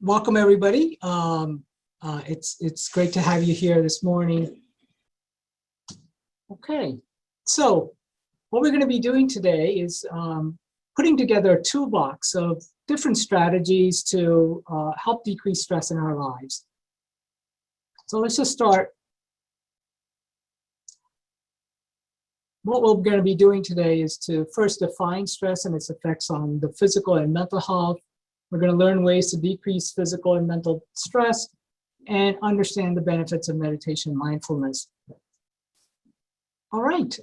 Welcome everybody. It's great to have you here this morning. Okay, so what we're going to be doing today is putting together a toolbox of different strategies to help decrease stress in our lives. So let's just start. What we're going to be doing today is to first define stress and its effects on the physical and mental health. We're going to learn ways to decrease physical and mental stress and understand the benefits of meditation and mindfulness. All right.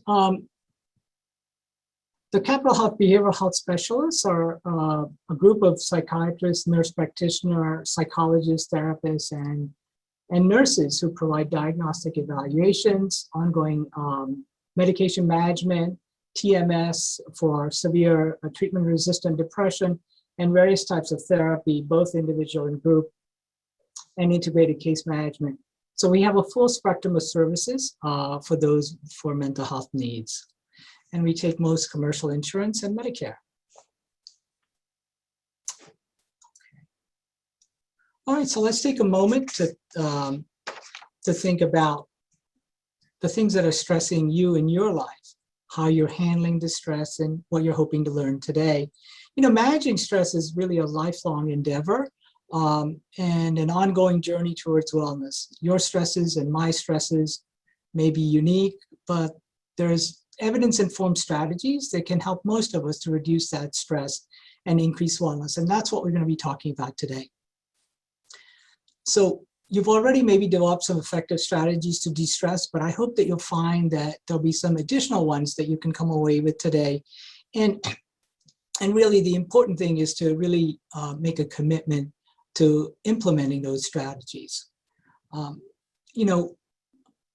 The Capitol Health Behavioral Health Specialists are a group of psychiatrists, nurse practitioners, psychologists, therapists, and nurses who provide diagnostic evaluations, ongoing medication management, TMS for severe treatment-resistant depression, and various types of therapy, both individual and group, and integrated case management. So we have a full spectrum of services for those for mental health needs. And we take most commercial insurance and Medicare. All right, so let's take a moment to think about the things that are stressing you in your life, how you're handling the stress, and what you're hoping to learn today. You know, managing stress is really a lifelong endeavor and an ongoing journey towards wellness. Your stresses and my stresses may be unique, but there's evidence-informed strategies that can help most of us to reduce that stress and increase wellness. And that's what we're going to be talking about today. So you've already maybe developed some effective strategies to de-stress, but I hope that you'll find that there'll be some additional ones that you can come away with today. And really the important thing is to really make a commitment to implementing those strategies. You know,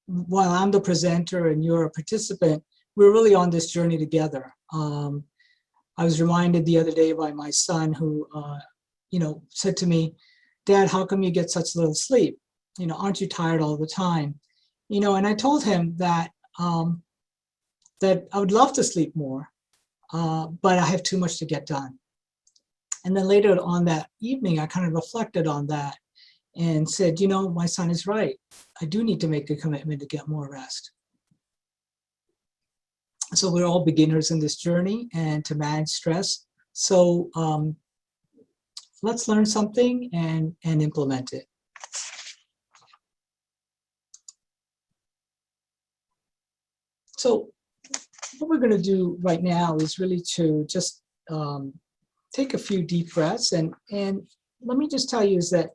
while I'm the presenter and you're a participant, we're really on this journey together. I was reminded the other day by my son who, you know, said to me, "Dad, how come you get such little sleep? You know, aren't you tired all the time?" You know, and I told him that, that I would love to sleep more, but I have too much to get done. And then later on that evening, I kind of reflected on that and said, you know, my son is right. I do need to make a commitment to get more rest. So we're all beginners in this journey and to manage stress. So let's learn something and implement it. So what we're going to do right now is really to just take a few deep breaths. And let me just tell you is that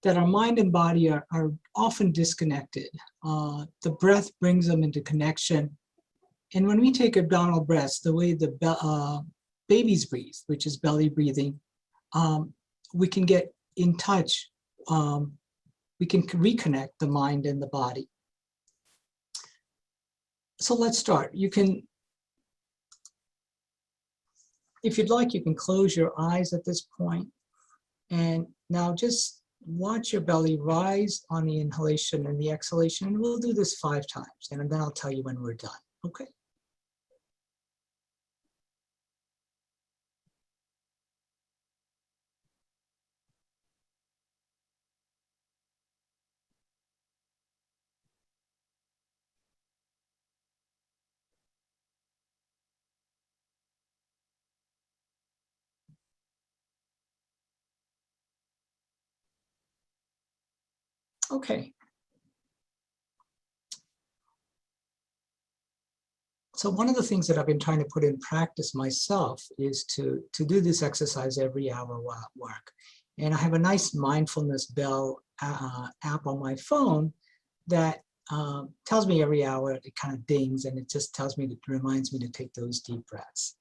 our mind and body are often disconnected. The breath brings them into connection. And when we take abdominal breaths, the way the babies breathe, which is belly breathing, we can get in touch. We can reconnect the mind and the body. So let's start. You can, if you'd like, you can close your eyes at this point. And now just watch your belly rise on the inhalation and the exhalation. And we'll do this 5 times. And then I'll tell you when we're done. Okay. Okay. So one of the things that I've been trying to put in practice myself is to do this exercise every hour while at work. And I have a nice mindfulness bell app on my phone that tells me every hour, it kind of dings, and it just tells me, it reminds me to take those deep breaths.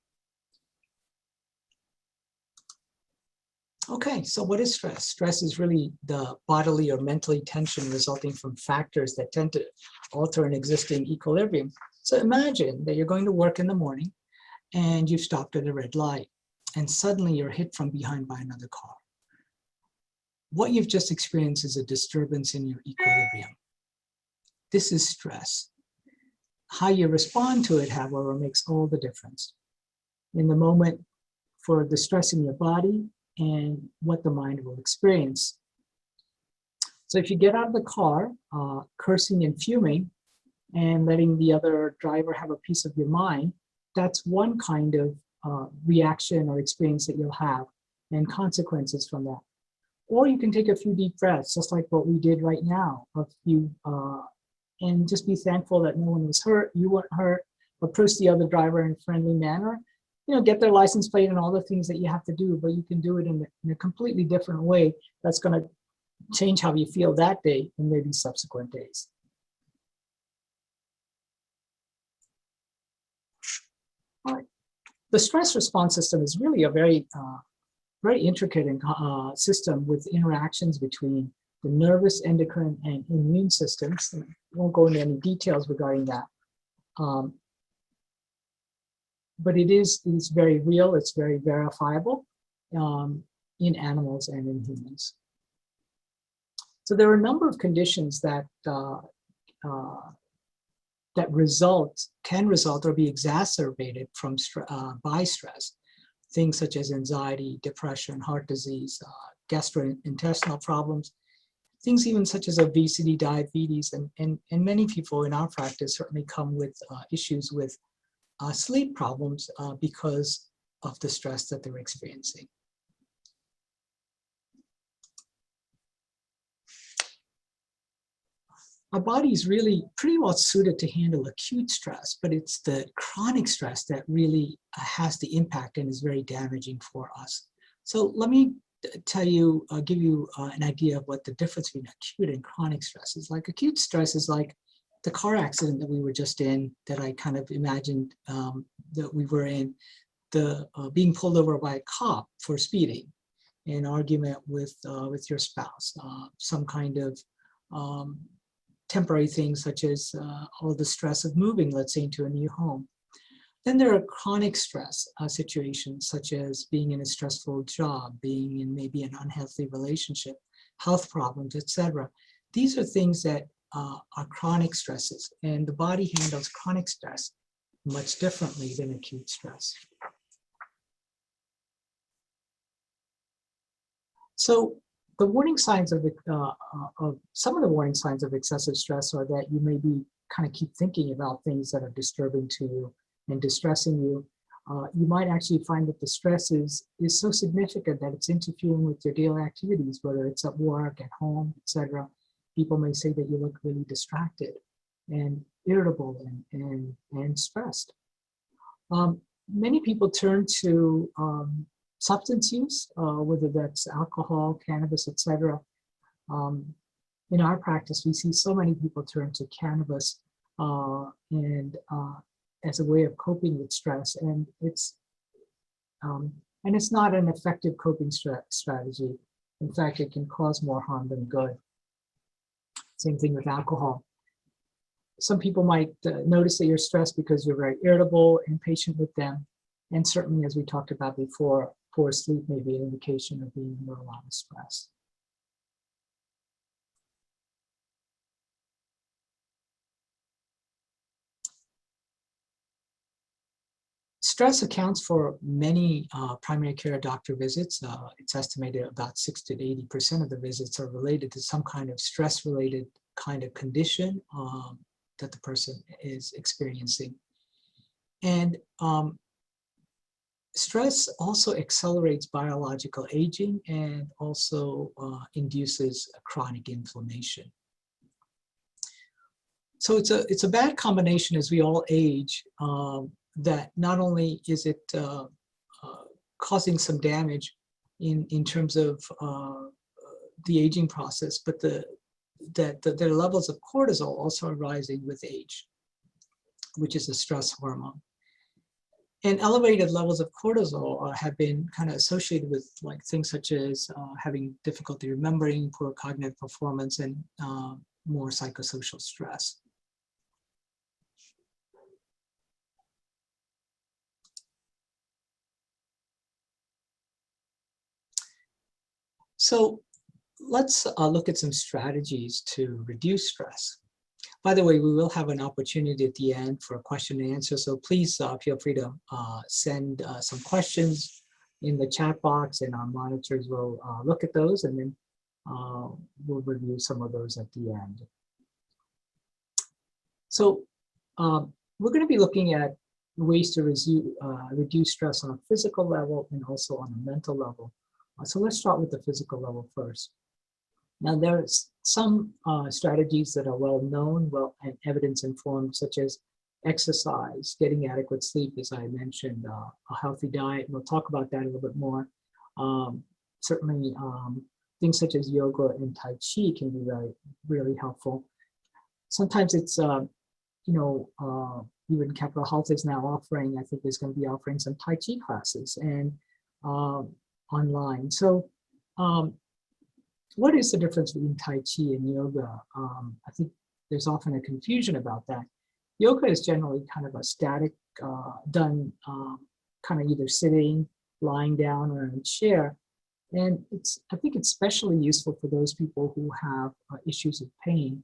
Okay, so what is stress? Stress is really the bodily or mentally tension resulting from factors that tend to alter an existing equilibrium. So imagine that you're going to work in the morning and you've stopped at a red light and suddenly you're hit from behind by another car. What you've just experienced is a disturbance in your equilibrium. This is stress. How you respond to it, however, makes all the difference. In the moment, for the stress in your body, and what the mind will experience. So if you get out of the car, cursing and fuming, and letting the other driver have a piece of your mind, that's one kind of reaction or experience that you'll have, and consequences from that. Or you can take a few deep breaths, just like what we did right now, and just be thankful that no one was hurt, you weren't hurt. Approach the other driver in a friendly manner, get their license plate and all the things that you have to do, but you can do it in a completely different way that's going to change how you feel that day and maybe subsequent days. All right. The stress response system is really a very intricate system with interactions between the nervous, endocrine, and immune systems. I won't go into any details regarding that. But it's very real, it's very verifiable in animals and in humans. So there are a number of conditions that can result or be exacerbated by stress. Things such as anxiety, depression, heart disease, gastrointestinal problems, things even such as obesity, diabetes, and many people in our practice certainly come with issues with sleep problems because of the stress that they're experiencing. Our body is really pretty well suited to handle acute stress, but it's the chronic stress that really has the impact and is very damaging for us. So let me give you an idea of what the difference between acute and chronic stress is. Like acute stress is like the car accident that we were just in, that I kind of imagined that we were in, the being pulled over by a cop for speeding, an argument with your spouse, some kind of temporary things such as all the stress of moving, let's say, into a new home. Then there are chronic stress situations, such as being in a stressful job, being in maybe an unhealthy relationship, health problems, etc. These are things that are chronic stresses, and the body handles chronic stress much differently than acute stress. So the warning signs of some of the warning signs of excessive stress are that you may be kind of keep thinking about things that are disturbing to you and distressing you. You might actually find that the stress is so significant that it's interfering with your daily activities, whether it's at work, at home, etc. People may say that you look really distracted and irritable and stressed. Many people turn to substance use, whether that's alcohol, cannabis, etc. In our practice, we see so many people turn to cannabis as a way of coping with stress, and it's not an effective coping strategy. In fact, it can cause more harm than good. Same thing with alcohol. Some people might notice that you're stressed because you're very irritable, impatient with them, and certainly, as we talked about before, poor sleep may be an indication of being under a lot of stress. Stress accounts for many primary care doctor visits. It's estimated about 60 to 80% of the visits are related to some kind of stress-related kind of condition that the person is experiencing. And stress also accelerates biological aging and also induces chronic inflammation. So it's a bad combination as we all age, that not only is it causing some damage in terms of the aging process, but the levels of cortisol also are rising with age, which is a stress hormone. And elevated levels of cortisol have been kind of associated with like things such as having difficulty remembering, poor cognitive performance, and more psychosocial stress. So let's look at some strategies to reduce stress. By the way, we will have an opportunity at the end for a question and answer, so please feel free to send some questions in the chat box, and our monitors will look at those, and then we'll review some of those at the end. So we're going to be looking at ways to reduce stress on a physical level and also on a mental level. So let's start with the physical level first. Now, there's some strategies that are well known, and evidence informed, such as exercise, getting adequate sleep, as I mentioned, a healthy diet. And we'll talk about that a little bit more. Certainly, things such as yoga and Tai Chi can be really helpful. Sometimes it's, even Capitol Health is now offering, I think there's going to be offering some Tai Chi classes and online. So what is the difference between Tai Chi and yoga? I think there's often a confusion about that. Yoga is generally kind of a static, done kind of either sitting, lying down, or in a chair. And I think it's especially useful for those people who have issues of pain.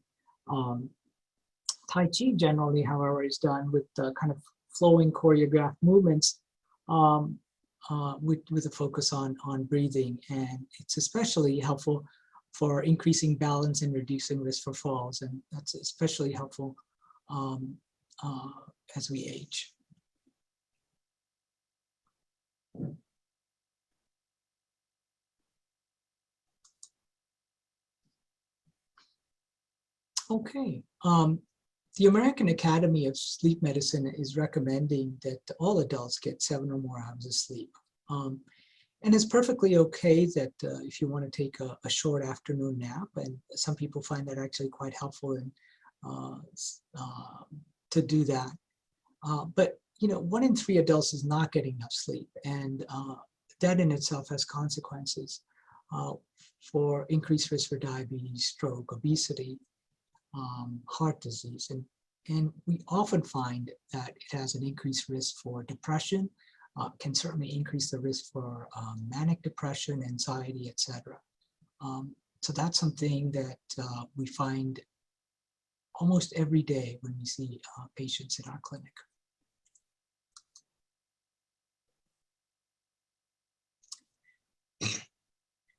Tai Chi generally, however, is done with kind of flowing choreographed movements with a focus on breathing. And it's especially helpful for increasing balance and reducing risk for falls. And that's especially helpful as we age. Okay. The American Academy of Sleep Medicine is recommending that all adults get 7 or more hours of sleep. And it's perfectly okay that if you want to take a short afternoon nap, and some people find that actually quite helpful to do that. But 1 in 3 adults is not getting enough sleep, and that in itself has consequences for increased risk for diabetes, stroke, obesity, heart disease, and we often find that it has an increased risk for depression, can certainly increase the risk for manic depression, anxiety, etc. So that's something that we find almost every day when we see patients in our clinic.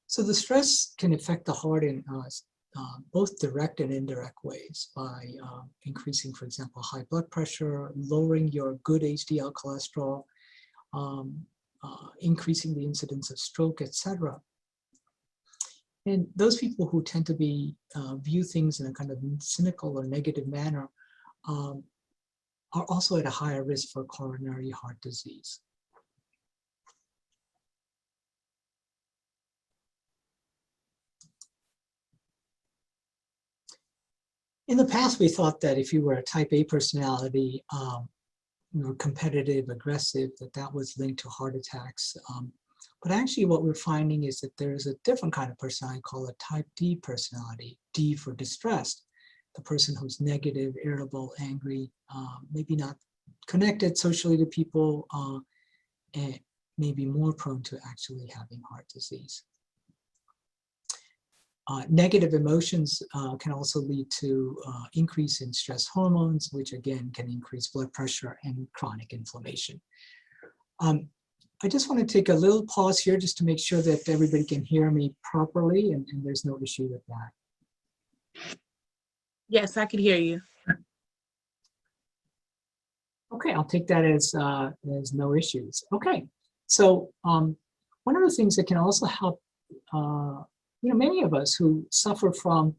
So the stress can affect the heart in both direct and indirect ways by increasing, for example, high blood pressure, lowering your good HDL cholesterol, increasing the incidence of stroke, etc. And those people who tend to view things in a kind of cynical or negative manner are also at a higher risk for coronary heart disease. In the past, we thought that if you were a type A personality, competitive, aggressive, that was linked to heart attacks. But actually what we're finding is that there's a different kind of personality called a type D personality, D for distressed, the person who's negative, irritable, angry, maybe not connected socially to people, and maybe more prone to actually having heart disease. Negative emotions can also lead to increase in stress hormones, which again can increase blood pressure and chronic inflammation. I just want to take a little pause here just to make sure that everybody can hear me properly and there's no issue with that. Yes, I can hear you. Okay, I'll take that as no issues. Okay, so one of the things that can also help, many of us who suffer from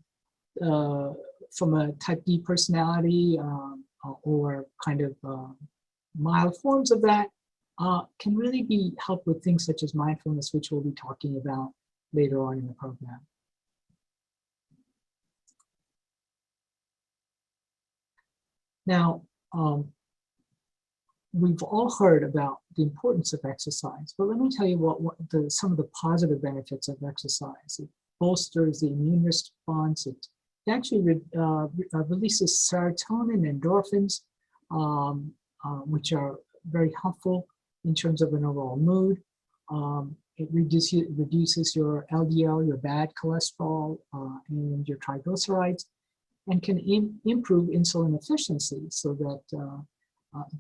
a type D personality or kind of mild forms of that can really be helped with things such as mindfulness, which we'll be talking about later on in the program. Now, we've all heard about the importance of exercise, but let me tell you some of the positive benefits of exercise. It bolsters the immune response. It actually releases serotonin and endorphins, which are very helpful in terms of an overall mood. It reduces your LDL, your bad cholesterol, and your triglycerides, and can improve insulin efficiency so that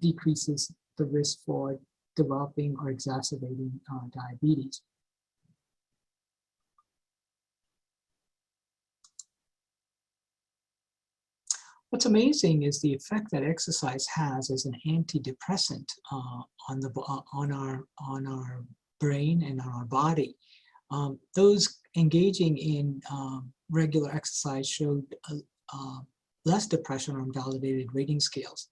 decreases the risk for developing or exacerbating diabetes. What's amazing is the effect that exercise has as an antidepressant on our brain and on our body. Those engaging in regular exercise showed less depression on validated rating scales.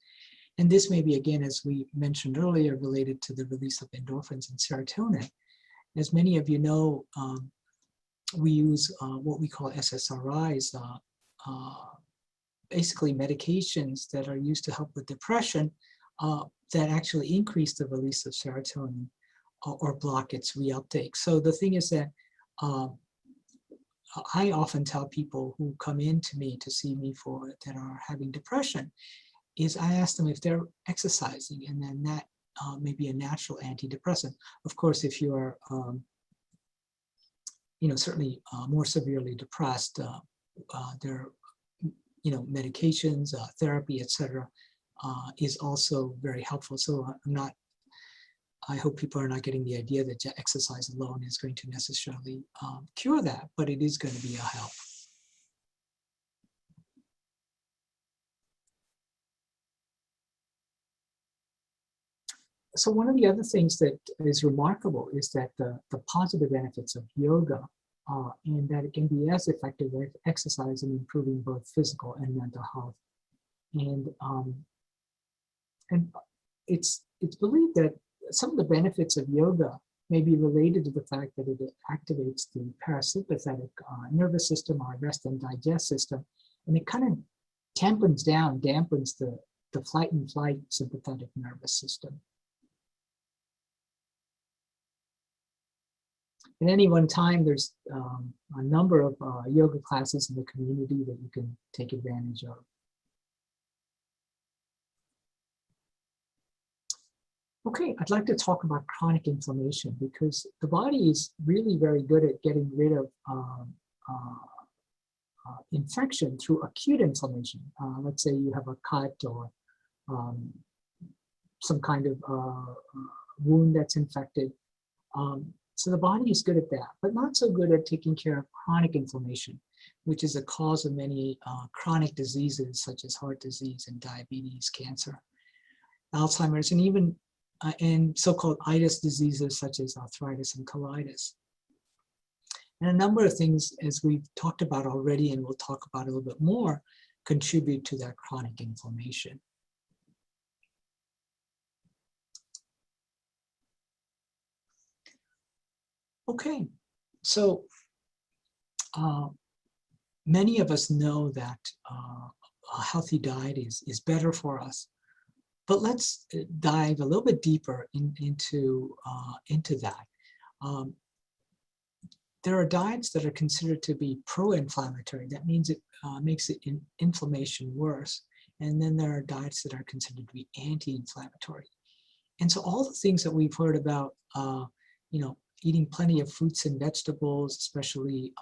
And this may be, again, as we mentioned earlier, related to the release of endorphins and serotonin. As many of you know, we use what we call SSRIs, basically medications that are used to help with depression that actually increase the release of serotonin or block its reuptake. So the thing is that I often tell people who come in to me to see me that are having depression, is I ask them if they're exercising, and then that may be a natural antidepressant. Of course, if you are certainly more severely depressed, there medications, therapy, etc., is also very helpful. So I hope people are not getting the idea that exercise alone is going to necessarily cure that, but it is going to be a help. So one of the other things that is remarkable is that the positive benefits of yoga, and that it can be as effective as exercise in improving both physical and mental health. And it's believed that some of the benefits of yoga may be related to the fact that it activates the parasympathetic nervous system, our rest and digest system, and it kind of dampens the flight and flight sympathetic nervous system. At any one time, there's a number of yoga classes in the community that you can take advantage of. Okay, I'd like to talk about chronic inflammation, because the body is really very good at getting rid of infection through acute inflammation. Let's say you have a cut or some kind of wound that's infected. So the body is good at that, but not so good at taking care of chronic inflammation, which is a cause of many chronic diseases such as heart disease and diabetes, cancer, Alzheimer's, and even and so-called itis diseases such as arthritis and colitis. And a number of things, as we've talked about already, and we'll talk about a little bit more, contribute to that chronic inflammation. Okay, so many of us know that a healthy diet is better for us, but let's dive a little bit deeper into that. There are diets that are considered to be pro-inflammatory. That means it makes inflammation worse. And then there are diets that are considered to be anti-inflammatory. And so all the things that we've heard about, eating plenty of fruits and vegetables, especially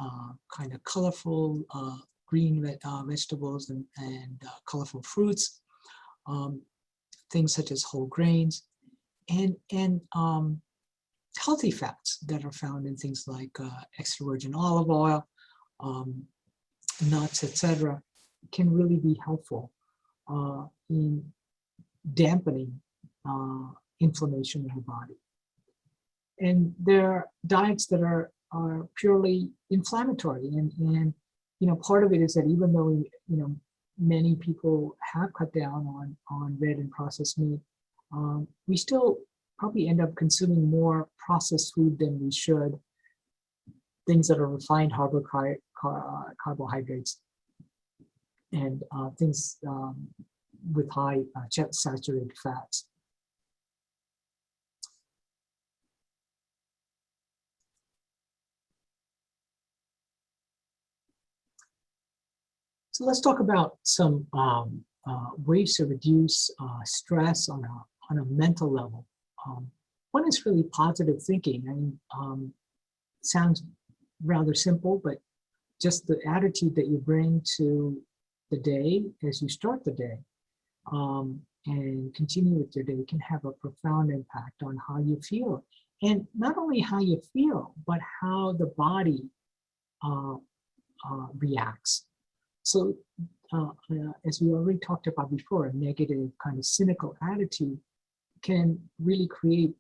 kind of colorful green vegetables and colorful fruits, things such as whole grains, and healthy fats that are found in things like extra virgin olive oil, nuts, etc., can really be helpful in dampening inflammation in the body. And there are diets that are purely inflammatory, and part of it is that even though many people have cut down on red and processed meat, we still probably end up consuming more processed food than we should. Things that are refined carbohydrates and things with high saturated fats. So let's talk about some ways to reduce stress on a mental level. One is really positive thinking. I mean, sounds rather simple, but just the attitude that you bring to the day as you start the day, and continue with your day can have a profound impact on how you feel. And not only how you feel, but how the body reacts. So as we already talked about before, a negative kind of cynical attitude can really create,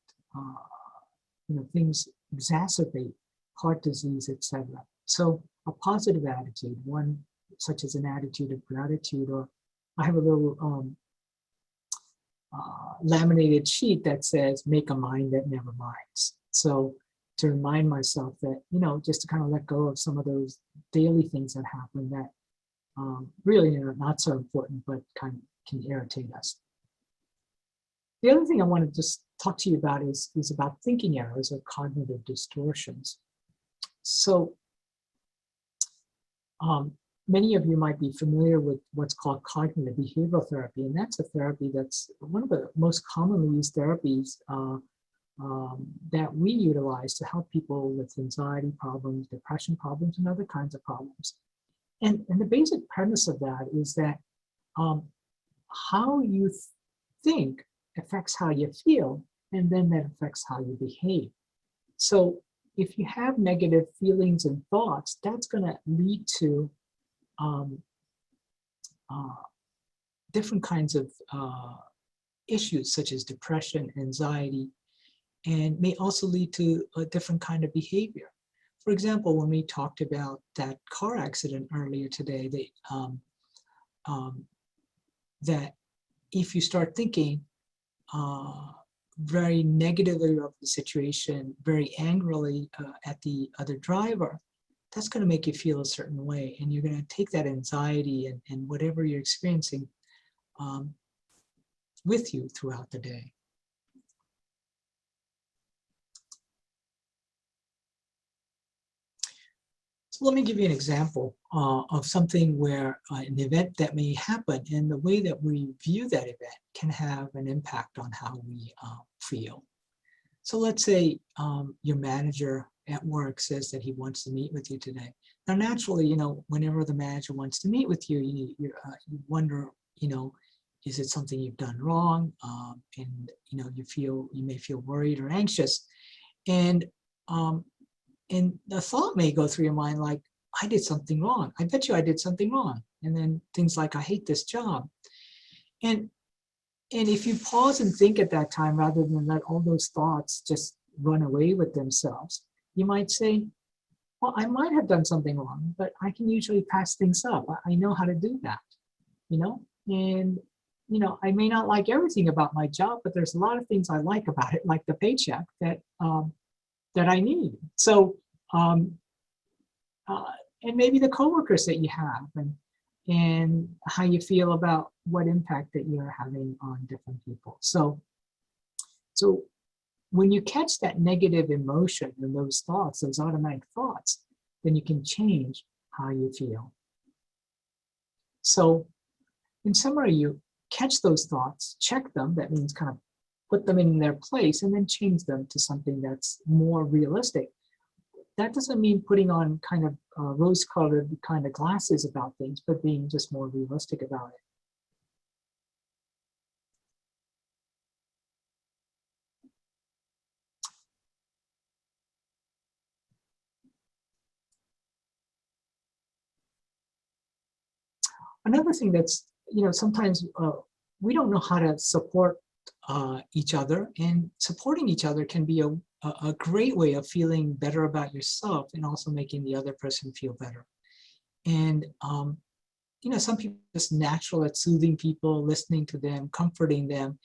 things exacerbate heart disease, etc. So a positive attitude, one such as an attitude of gratitude, or I have a little laminated sheet that says, make a mind that never minds. So to remind myself that, just to kind of let go of some of those daily things that happen that really are not so important, but kind of can irritate us. The other thing I want to just talk to you about is about thinking errors or cognitive distortions. So many of you might be familiar with what's called cognitive behavioral therapy, and that's a therapy that's one of the most commonly used therapies that we utilize to help people with anxiety problems, depression problems, and other kinds of problems. And the basic premise of that is that how you think affects how you feel, and then that affects how you behave. So if you have negative feelings and thoughts, that's going to lead to different kinds of issues such as depression, anxiety, and may also lead to a different kind of behavior. For example, when we talked about that car accident earlier today, that if you start thinking very negatively of the situation, very angrily at the other driver, that's going to make you feel a certain way. And you're going to take that anxiety and whatever you're experiencing with you throughout the day. So let me give you an example of something where an event that may happen, and the way that we view that event can have an impact on how we feel. So let's say your manager at work says that he wants to meet with you today. Now, naturally, whenever the manager wants to meet with you, you wonder, is it something you've done wrong? And you may feel worried or anxious, and the thought may go through your mind like, I did something wrong. I bet you I did something wrong. And then things like, I hate this job. And if you pause and think at that time, rather than let all those thoughts just run away with themselves, you might say, well, I might have done something wrong, but I can usually pass things up. I know how to do that, and, I may not like everything about my job, but there's a lot of things I like about it, like the paycheck that I need. So, and maybe the coworkers that you have, and how you feel about what impact that you're having on different people. So when you catch that negative emotion and those thoughts, those automatic thoughts, then you can change how you feel. So in summary, you catch those thoughts, check them, that means kind of put them in their place, and then change them to something that's more realistic. That doesn't mean putting on kind of rose-colored kind of glasses about things, but being just more realistic about it. Another thing that's, sometimes we don't know how to support each other, and supporting each other can be a great way of feeling better about yourself and also making the other person feel better. And, some people are just natural at soothing people, listening to them, comforting them.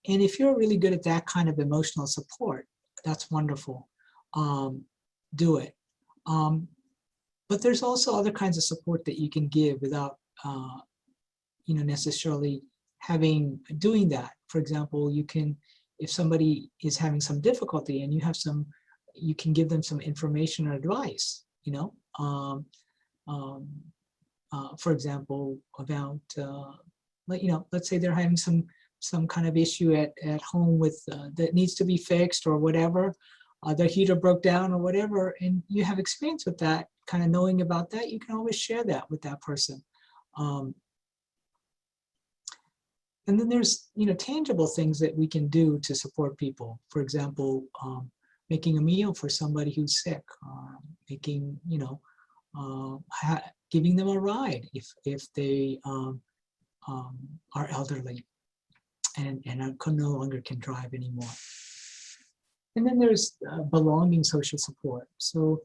And if you're really good at that kind of emotional support, that's wonderful. Do it. But there's also other kinds of support that you can give without, necessarily doing that. For example, you can, if somebody is having some difficulty and you can give them some information or advice, for example, about, let's say they're having some kind of issue at home with that needs to be fixed or whatever, their heater broke down or whatever, and you have experience with that, kind of knowing about that, you can always share that with that person. And then there's, tangible things that we can do to support people. For example, making a meal for somebody who's sick, making, giving them a ride if they are elderly and no longer can drive anymore. And then there's belonging social support. So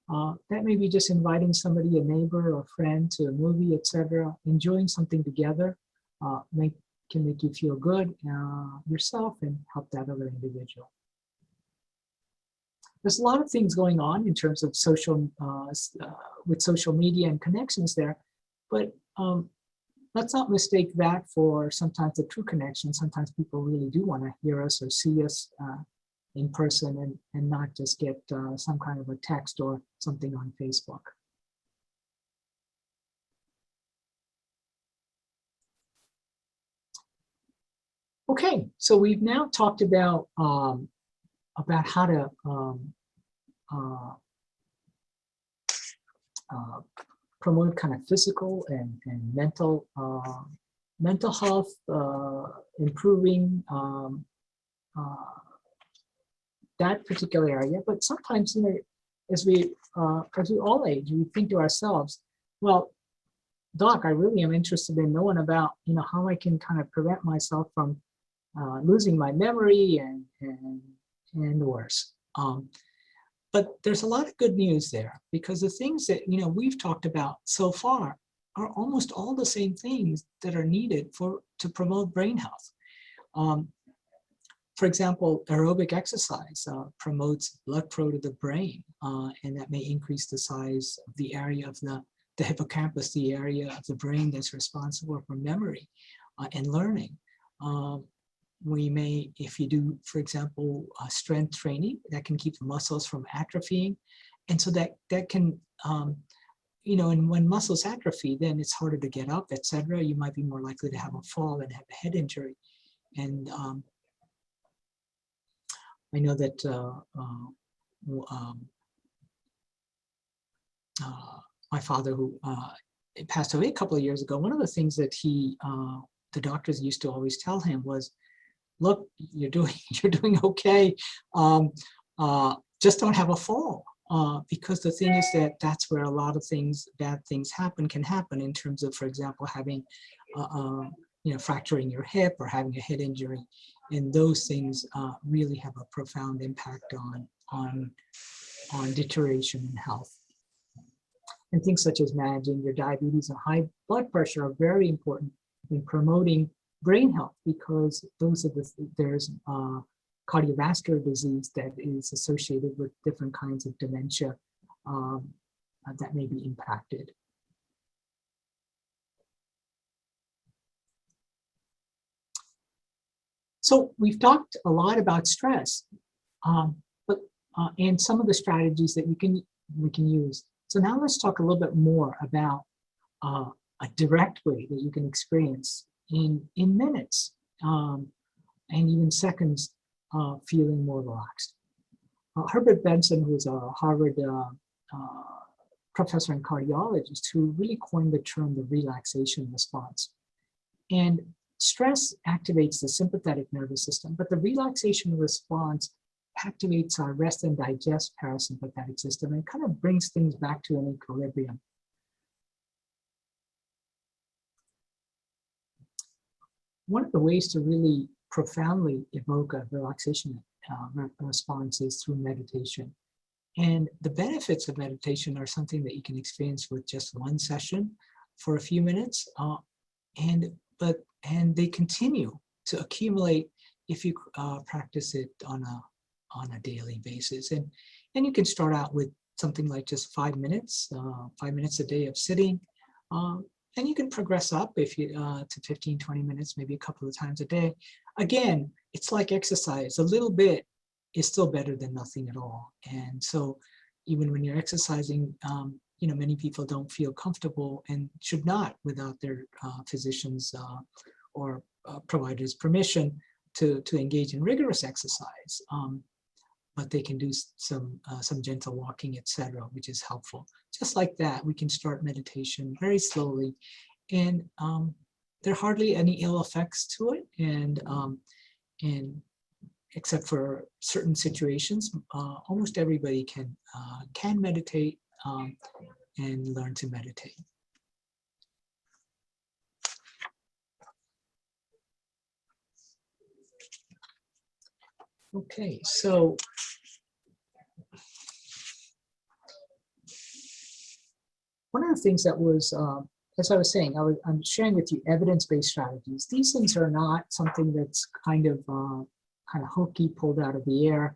that may be just inviting somebody, a neighbor or friend, to a movie, etc. Enjoying something together can make you feel good yourself and help that other individual. There's a lot of things going on in terms of with social media and connections there, but let's not mistake that for sometimes the true connection. Sometimes people really do want to hear us or see us in person and not just get some kind of a text or something on Facebook. Okay, so we've now talked about how to promote kind of physical and mental health, improving that particular area. But sometimes, as we all age, we think to ourselves, well, Doc, I really am interested in knowing about, how I can kind of prevent myself from losing my memory and worse. But there's a lot of good news there, because the things that we've talked about so far are almost all the same things that are needed to promote brain health. For example, aerobic exercise promotes blood flow to the brain, and that may increase the size of the area of the hippocampus, the area of the brain that's responsible for memory and learning. We may, if you do, for example, strength training, that can keep the muscles from atrophying. And so that can, and when muscles atrophy, then it's harder to get up, etc. You might be more likely to have a fall and have a head injury. And I know that my father, who passed away a couple of years ago, one of the things that the doctors used to always tell him was, look, you're doing okay. Just don't have a fall, because the thing is that's where a lot of bad things can happen in terms of, for example, having, fracturing your hip or having a head injury, and those things really have a profound impact on deterioration in health. And things such as managing your diabetes and high blood pressure are very important in promoting brain health, because there's cardiovascular disease that is associated with different kinds of dementia that may be impacted. So we've talked a lot about stress, and some of the strategies that we can use. So now let's talk a little bit more about a direct way that you can experience in minutes and even seconds feeling more relaxed. Herbert Benson, who's a Harvard professor and cardiologist, who really coined the term the relaxation response. And stress activates the sympathetic nervous system, but the relaxation response activates our rest and digest parasympathetic system and kind of brings things back to an equilibrium. One of the ways to really profoundly evoke a relaxation response is through meditation. And the benefits of meditation are something that you can experience with just one session for a few minutes, and they continue to accumulate if you practice it on a daily basis. And you can start out with something like just 5 minutes, 5 minutes a day of sitting. And you can progress up if you to 15, 20 minutes, maybe a couple of times a day. Again, it's like exercise. A little bit is still better than nothing at all. And so even when you're exercising, many people don't feel comfortable and should not without their physicians or providers' permission to engage in rigorous exercise. But they can do some gentle walking, etc., which is helpful. Just like that, we can start meditation very slowly, and there are hardly any ill effects to it, and except for certain situations, almost everybody can meditate and learn to meditate. Okay, so one of the things that was, as I was saying, I'm sharing with you evidence-based strategies. These things are not something that's kind of hokey, pulled out of the air,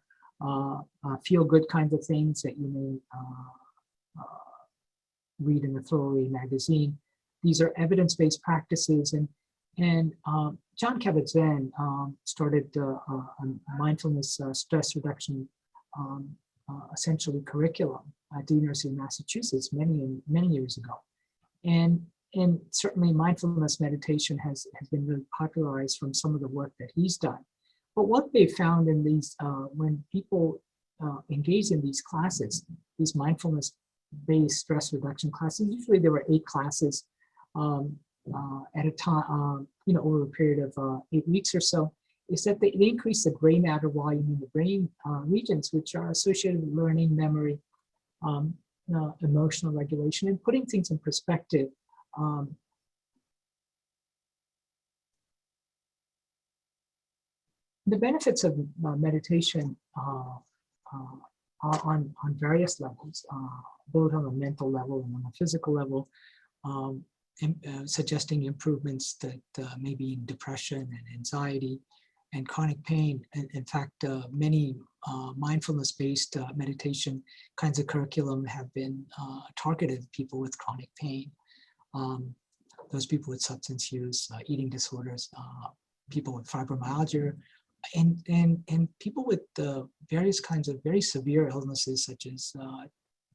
feel-good kinds of things that you may read in a throwaway magazine. These are evidence-based practices, and John Kabat-Zinn started a mindfulness stress reduction essentially curriculum at the University of Massachusetts many years ago, and certainly mindfulness meditation has been really popularized from some of the work that he's done. But what they found in these when people engage in these classes, these mindfulness-based stress reduction classes, usually there were 8 classes at a time, over a period of 8 weeks or so, is that they increase the gray matter volume in the brain regions, which are associated with learning, memory, emotional regulation, and putting things in perspective. The benefits of meditation are on various levels, both on a mental level and on a physical level, suggesting improvements that may be in depression and anxiety and chronic pain. And in fact, many mindfulness-based meditation kinds of curriculum have been targeted at people with chronic pain, those people with substance use, eating disorders, people with fibromyalgia, and people with various kinds of very severe illnesses such as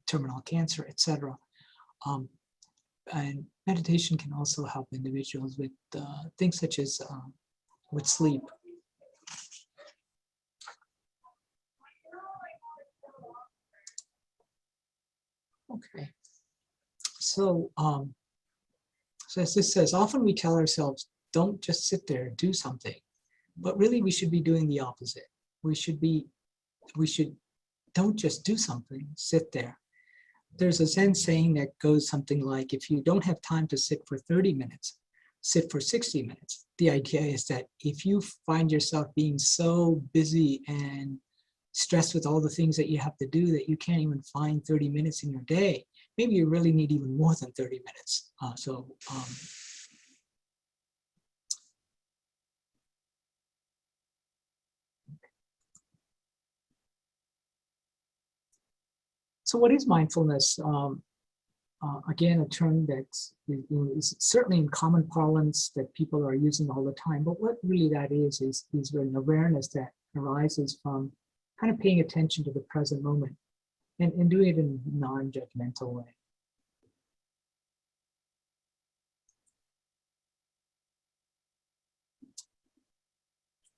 terminal cancer, etc. And meditation can also help individuals with things such as with sleep. Okay, so so as this says, often we tell ourselves, don't just sit there, do something. But really we should be doing the opposite. We should don't just do something, sit there. There's a Zen saying that goes something like, if you don't have time to sit for 30 minutes, sit for 60 minutes. The idea is that if you find yourself being so busy and stressed with all the things that you have to do that you can't even find 30 minutes in your day, maybe you really need even more than 30 minutes. So what is mindfulness? Again, a term that is certainly in common parlance that people are using all the time, but what really that is an awareness that arises from kind of paying attention to the present moment and doing it in a non-judgmental way.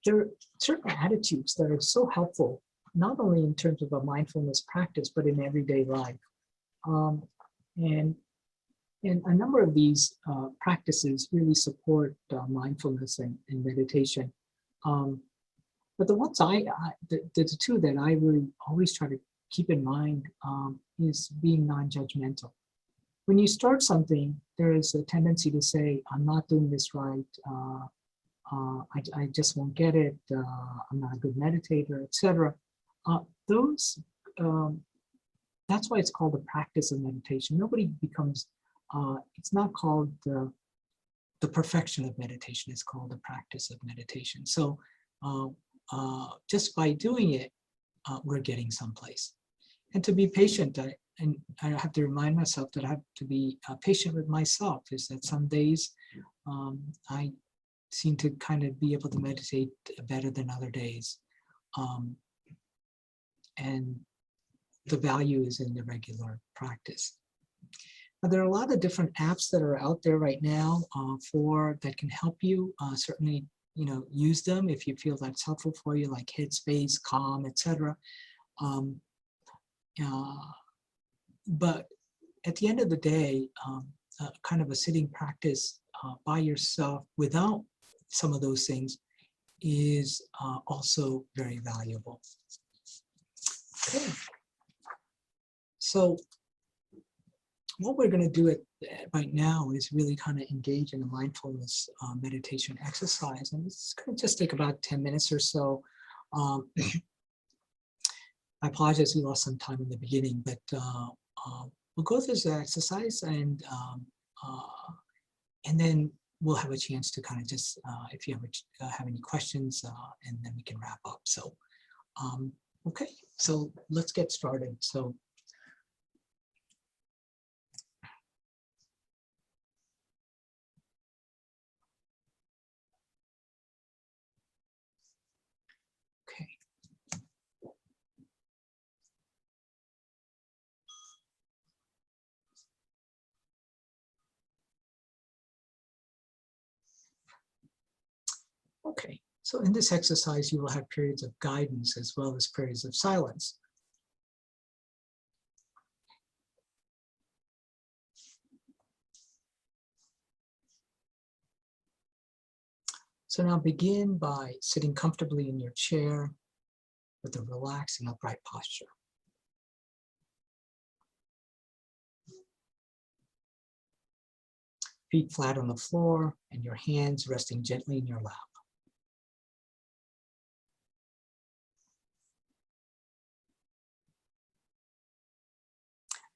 There are certain attitudes that are so helpful, not only in terms of a mindfulness practice, but in everyday life. And a number of these practices really support mindfulness and meditation. But the ones the two that I really always try to keep in mind is being non-judgmental. When you start something, there is a tendency to say, I'm not doing this right, I just won't get it, I'm not a good meditator, etc. That's why it's called the practice of meditation. Nobody becomes, it's not called the perfection of meditation, it's called the practice of meditation. So just by doing it, we're getting someplace. And to be patient, and I have to remind myself that I have to be patient with myself, is that some days I seem to kind of be able to meditate better than other days. And the value is in the regular practice. Now, there are a lot of different apps that are out there right now that can help you. Certainly, use them if you feel that's helpful for you, like Headspace, Calm, etc. But at the end of the day, kind of a sitting practice by yourself without some of those things is also very valuable. Okay. So what we're going to do right now is really kind of engage in a mindfulness meditation exercise. And it's going to just take about 10 minutes or so. I apologize, we lost some time in the beginning, but we'll go through this exercise and then we'll have a chance to kind of just, if you have any questions, and then we can wrap up. So, okay, so let's get started. So, okay. Okay, so in this exercise, you will have periods of guidance as well as periods of silence. So now begin by sitting comfortably in your chair with a relaxed and upright posture. Feet flat on the floor and your hands resting gently in your lap.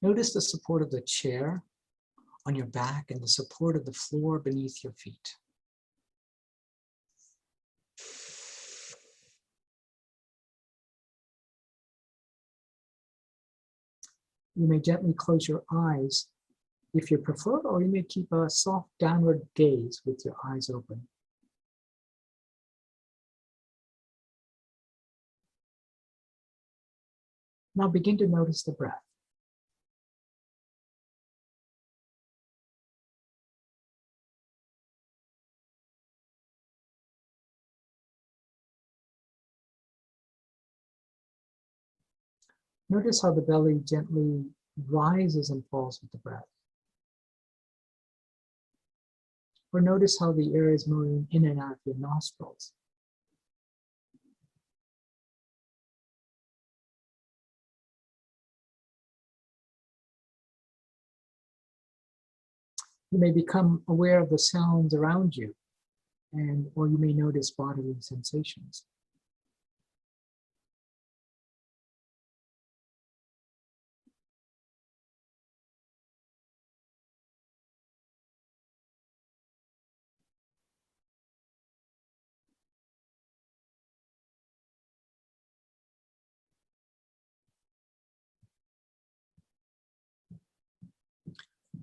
Notice the support of the chair on your back and the support of the floor beneath your feet. You may gently close your eyes if you prefer, or you may keep a soft downward gaze with your eyes open. Now begin to notice the breath. Notice how the belly gently rises and falls with the breath. Or notice how the air is moving in and out of your nostrils. You may become aware of the sounds around you, or you may notice bodily sensations.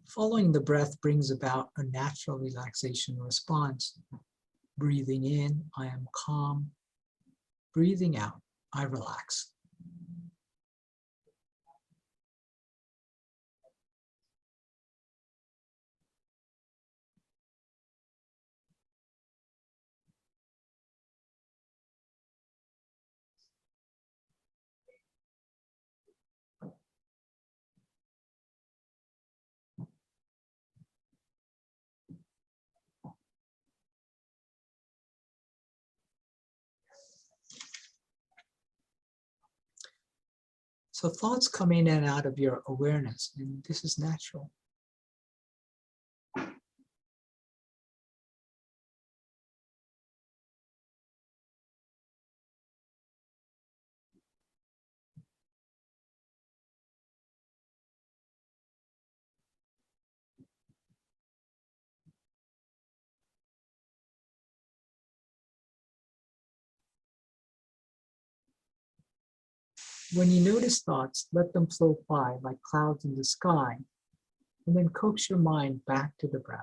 Following the breath brings about a natural relaxation response. Breathing in, I am calm. Breathing out, I relax. So thoughts come in and out of your awareness, and this is natural. When you notice thoughts, let them float by like clouds in the sky, and then coax your mind back to the breath.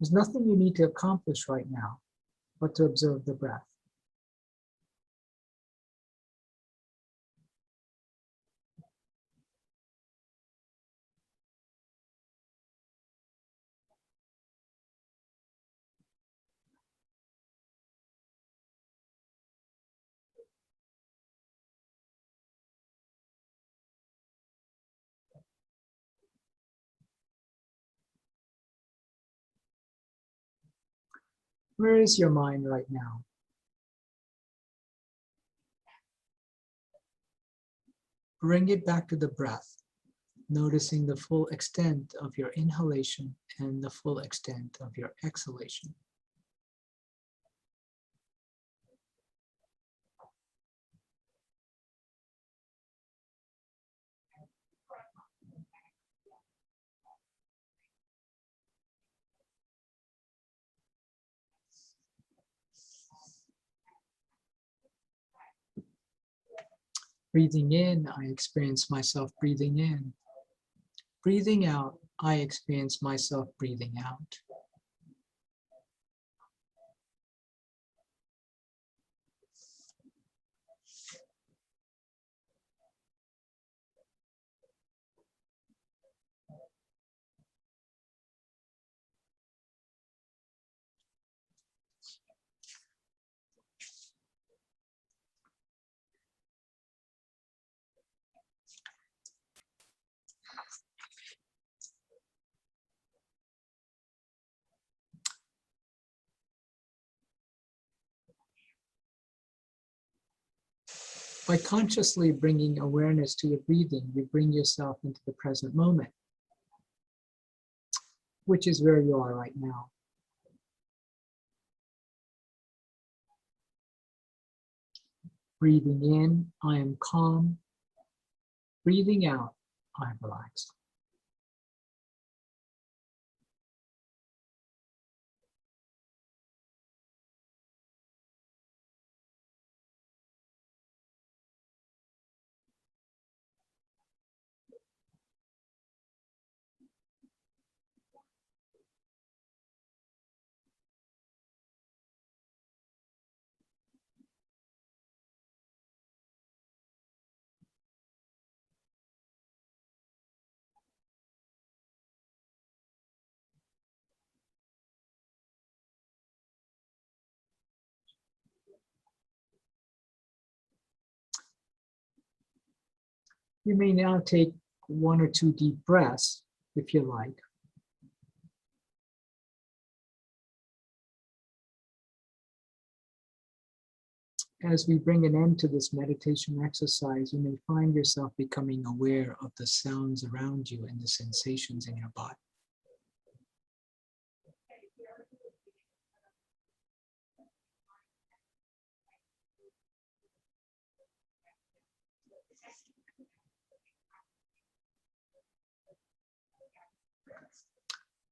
There's nothing you need to accomplish right now, but to observe the breath. Where is your mind right now? Bring it back to the breath, noticing the full extent of your inhalation and the full extent of your exhalation. Breathing in, I experience myself breathing in. Breathing out, I experience myself breathing out. By consciously bringing awareness to your breathing, you bring yourself into the present moment, which is where you are right now. Breathing in, I am calm. Breathing out, I am relaxed. You may now take 1 or 2 deep breaths, if you like. As we bring an end to this meditation exercise, you may find yourself becoming aware of the sounds around you and the sensations in your body.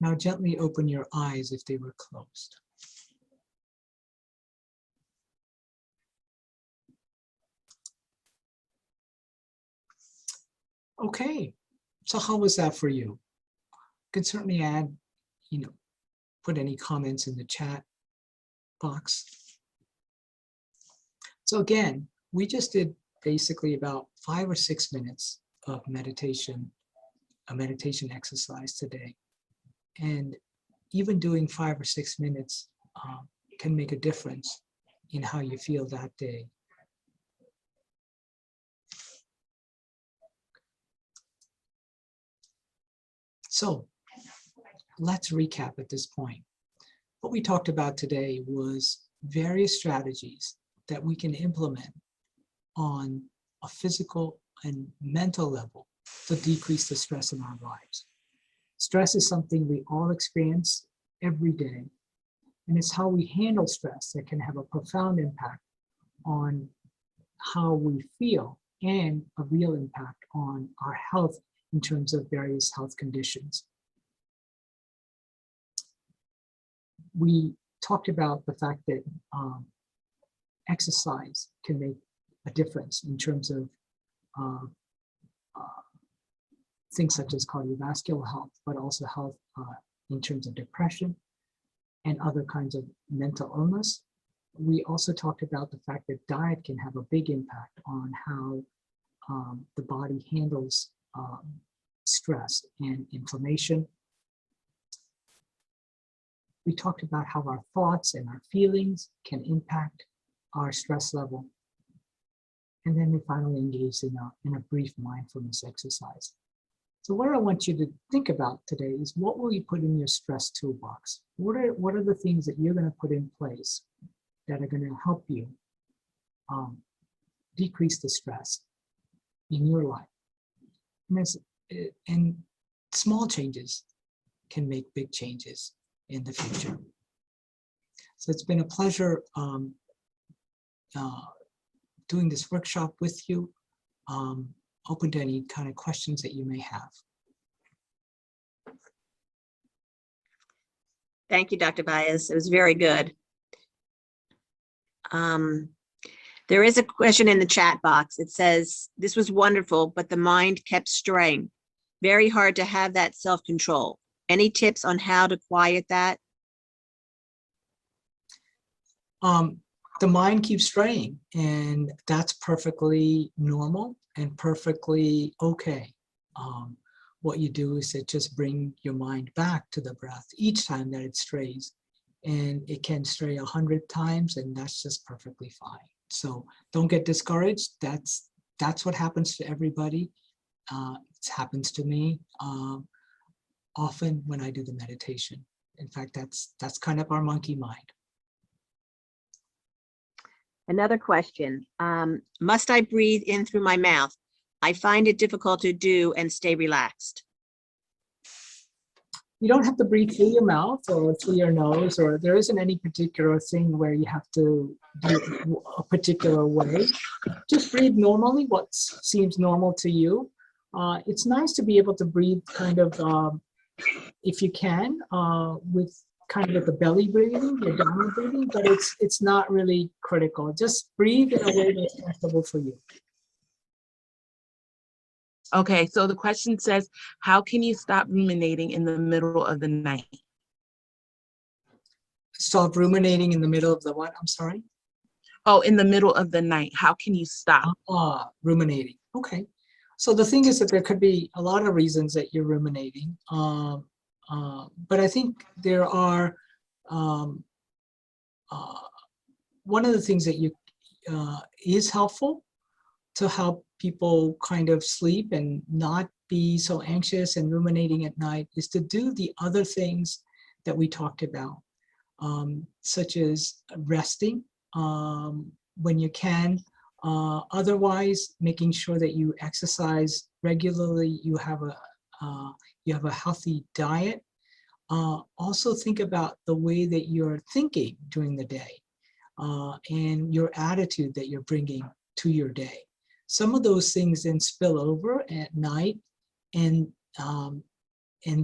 Now gently open your eyes if they were closed. Okay, so how was that for you? You can certainly add, put any comments in the chat box. So again, we just did basically about 5 or 6 minutes of meditation, a meditation exercise today. And even doing 5 or 6 minutes can make a difference in how you feel that day. So let's recap at this point. What we talked about today was various strategies that we can implement on a physical and mental level to decrease the stress in our lives. Stress is something we all experience every day, and it's how we handle stress that can have a profound impact on how we feel and a real impact on our health in terms of various health conditions. We talked about the fact that exercise can make a difference in terms of things such as cardiovascular health, but also health in terms of depression, and other kinds of mental illness. We also talked about the fact that diet can have a big impact on how the body handles stress and inflammation. We talked about how our thoughts and our feelings can impact our stress level. And then we finally engaged in a brief mindfulness exercise. So what I want you to think about today is, what will you put in your stress toolbox? What are the things that you're going to put in place that are going to help you decrease the stress in your life? And small changes can make big changes in the future. So it's been a pleasure doing this workshop with you. Open to any kind of questions that you may have. Thank you, Dr. Vyas. It was very good. There is a question in the chat box. It says, this was wonderful, but the mind kept straying. Very hard to have that self-control. Any tips on how to quiet that? The mind keeps straying, and that's perfectly normal and perfectly okay. What you do is to just bring your mind back to the breath each time that it strays, and it can stray 100 times, and that's just perfectly fine. So don't get discouraged. That's what happens to everybody. It happens to me often when I do the meditation. In fact, that's kind of our monkey mind. Another question, must I breathe in through my mouth? I find it difficult to do and stay relaxed. You don't have to breathe through your mouth or through your nose, or there isn't any particular thing where you have to do it a particular way. Just breathe normally, what seems normal to you. It's nice to be able to breathe kind of, if you can, with the belly breathing, the abdominal breathing, but it's not really critical. Just breathe in a way that's comfortable for you. Okay, so the question says, how can you stop ruminating in the middle of the night? Stop ruminating in the middle of the what? I'm sorry? Oh, in the middle of the night. How can you stop? Ruminating. Okay. So the thing is that there could be a lot of reasons that you're ruminating. But I think there are, one of the things that is helpful to help people kind of sleep and not be so anxious and ruminating at night is to do the other things that we talked about, such as resting when you can. Otherwise, making sure that you exercise regularly, you have a healthy diet. Also think about the way that you're thinking during the day and your attitude that you're bringing to your day. Some of those things then spill over at night, and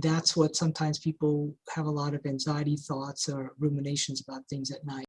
that's what sometimes people have a lot of anxiety thoughts or ruminations about things at night.